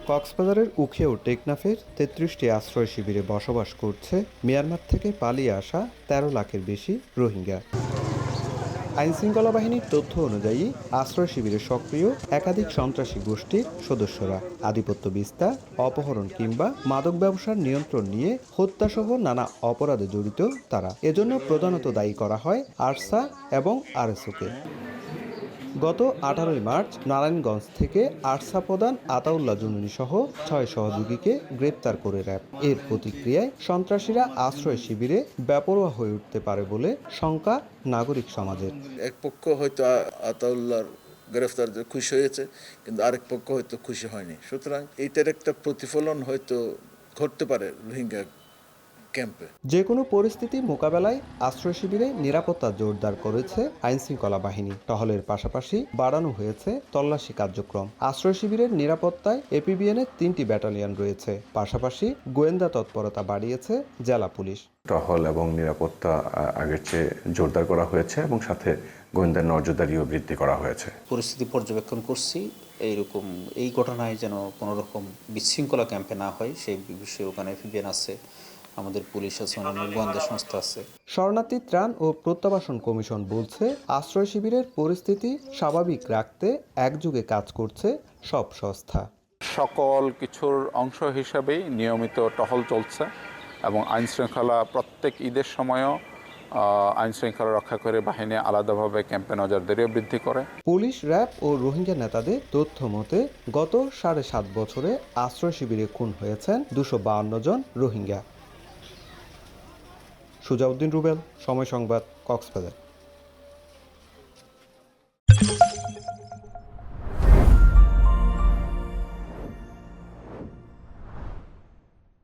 কক্সবাজারের উখিয়া ও টেকনাফের ৩৩টি আশ্রয় শিবিরে বসবাস করছে মিয়ানমার থেকে পালিয়ে আসা ১৩ লাখের বেশি রোহিঙ্গা। আইনশৃঙ্খলা বাহিনীর তথ্য অনুযায়ী আশ্রয় শিবিরে সক্রিয় একাধিক সন্ত্রাসী গোষ্ঠীর সদস্যরা। আধিপত্য বিস্তার, অপহরণ কিংবা মাদক ব্যবসার নিয়ন্ত্রণ নিয়ে হত্যাসহ নানা অপরাধে জড়িত তারা। এজন্য প্রধানত দায়ী করা হয় আরসা এবং আরএসওকে। গত ১৮ মার্চ নারায়ণগঞ্জ থেকে আরসা প্রধান আতাউল্লাহ জুনুনি সহ ৬ সহযোগীকে গ্রেপ্তার করে র্যাব। এর প্রতিক্রিয়ায় সন্ত্রাসীরা আশ্রয় শিবিরে বেপরোয়া হয়ে উঠতে পারে বলে শঙ্কা নাগরিক সমাজের। এক পক্ষ হয়তো আতাউল্লাহর গ্রেফতার খুশি হয়েছে, কিন্তু আরেক পক্ষ হয়তো খুশি হয়নি। সুতরাং এইটার একটা প্রতিফলন হয়তো ঘটতে পারে রোহিঙ্গা ক্যাম্পে। যে কোনো পরিস্থিতি মোকাবেলায় আশ্রয় শিবিরে নিরাপত্তা জোরদার করেছে আইনশৃঙ্খলা বাহিনী। টহলের পাশাপাশি বাড়ানো হয়েছে তল্লাশি কার্যক্রম। আশ্রয় শিবিরের নিরাপত্তায় এপিবিএনের ৩টি ব্যাটালিয়ন রয়েছে। পাশাপাশি গোয়েন্দা তৎপরতা বাড়িয়েছে জেলা পুলিশ। টহল এবং নিরাপত্তা আগের চেয়ে জোরদার করা হয়েছে এবং সাথে গোয়েন্দা নজরদারিও বৃদ্ধি করা হয়েছে। পরিস্থিতি পর্যবেক্ষণ করছি, এই ঘটনায় যেন কোনো রকম বিশৃঙ্খলা ক্যাম্পে না হয় সেই বিষয়ে ওখানে এপিবিএন আছে, আমাদের পুলিশ আছে, অন্যান্য গোয়েন্দা সংস্থা আছে। শরণার্থী ত্রাণ ও প্রত্যাবাসন কমিশন বলছে, আশ্রয় শিবিরের পরিস্থিতি স্বাভাবিক রাখতে একযোগে কাজ করছে সব সংস্থা। সকল কিছুর অংশ হিসাবেই নিয়মিত টহল চলছে এবং আইনশৃঙ্খলা প্রত্যেক ঈদের সময়ও আইনশৃঙ্খলা রক্ষা করে বাহিনী আলাদাভাবে ক্যাম্পে নজরদারিও বৃদ্ধি করে। পুলিশ, র্যাব ও রোহিঙ্গা নেতাদের তথ্য মতে গত ৭.৫ বছরে আশ্রয় শিবিরে খুন হয়েছেন ২৫২ জন রোহিঙ্গা। সুজাউদ্দিন রুবেল, সময় সংবাদ, কক্সবাজার।